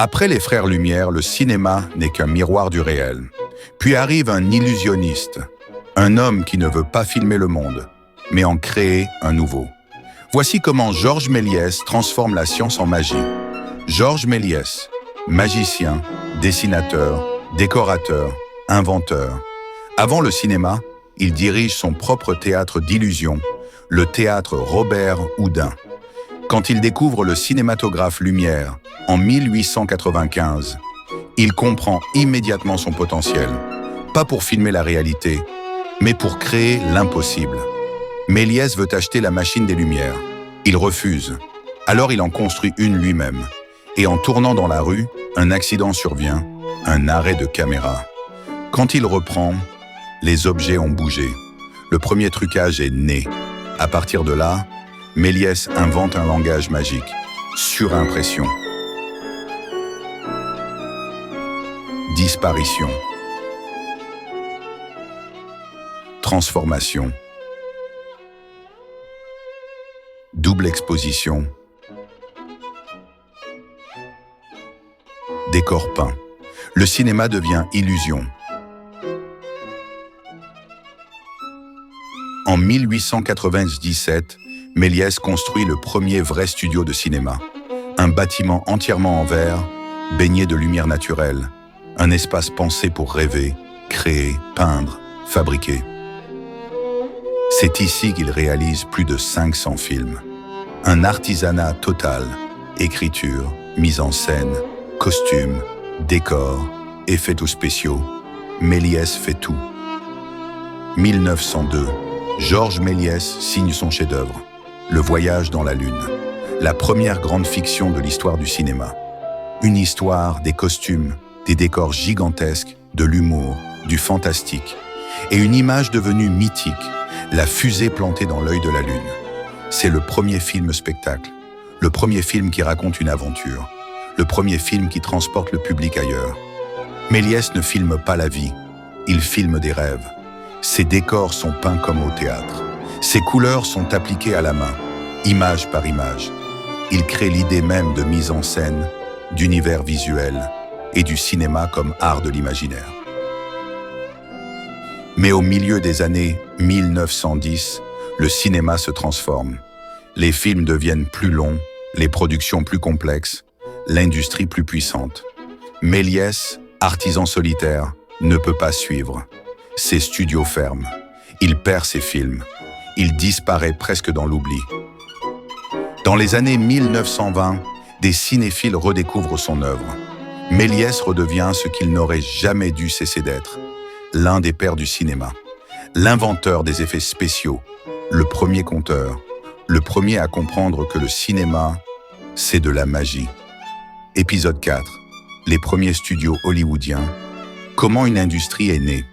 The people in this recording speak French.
Après les frères Lumière, le cinéma n'est qu'un miroir du réel. Puis arrive un illusionniste, un homme qui ne veut pas filmer le monde, mais en créer un nouveau. Voici comment Georges Méliès transforme la science en magie. Georges Méliès, magicien, dessinateur, décorateur, inventeur. Avant le cinéma, il dirige son propre théâtre d'illusion, le théâtre Robert Houdin. Quand il découvre le cinématographe Lumière en 1895, il comprend immédiatement son potentiel, pas pour filmer la réalité, mais pour créer l'impossible. Méliès veut acheter la machine des Lumières. Il refuse. Alors il en construit une lui-même. Et en tournant dans la rue, un accident survient, un arrêt de caméra. Quand il reprend, les objets ont bougé. Le premier trucage est né. À partir de là, Méliès invente un langage magique, surimpression. Disparition. Transformation. Double exposition. Décor peint. Le cinéma devient illusion. En 1897, Méliès construit le premier vrai studio de cinéma. Un bâtiment entièrement en verre, baigné de lumière naturelle. Un espace pensé pour rêver, créer, peindre, fabriquer. C'est ici qu'il réalise plus de 500 films. Un artisanat total, écriture, mise en scène, costumes, décors, effets tout spéciaux. Méliès fait tout. 1902, Georges Méliès signe son chef-d'œuvre, Le Voyage dans la Lune, la première grande fiction de l'histoire du cinéma. Une histoire, des costumes, des décors gigantesques, de l'humour, du fantastique, et une image devenue mythique, la fusée plantée dans l'œil de la Lune. C'est le premier film spectacle, le premier film qui raconte une aventure, le premier film qui transporte le public ailleurs. Méliès ne filme pas la vie, il filme des rêves. Ses décors sont peints comme au théâtre. Ses couleurs sont appliquées à la main, image par image. Il crée l'idée même de mise en scène, d'univers visuel et du cinéma comme art de l'imaginaire. Mais au milieu des années 1910, le cinéma se transforme. Les films deviennent plus longs, les productions plus complexes, l'industrie plus puissante. Méliès, artisan solitaire, ne peut pas suivre. Ses studios ferment. Il perd ses films. Il disparaît presque dans l'oubli. Dans les années 1920, des cinéphiles redécouvrent son œuvre. Méliès redevient ce qu'il n'aurait jamais dû cesser d'être, l'un des pères du cinéma, l'inventeur des effets spéciaux, le premier conteur, le premier à comprendre que le cinéma, c'est de la magie. Épisode 4. Les premiers studios hollywoodiens. Comment une industrie est née.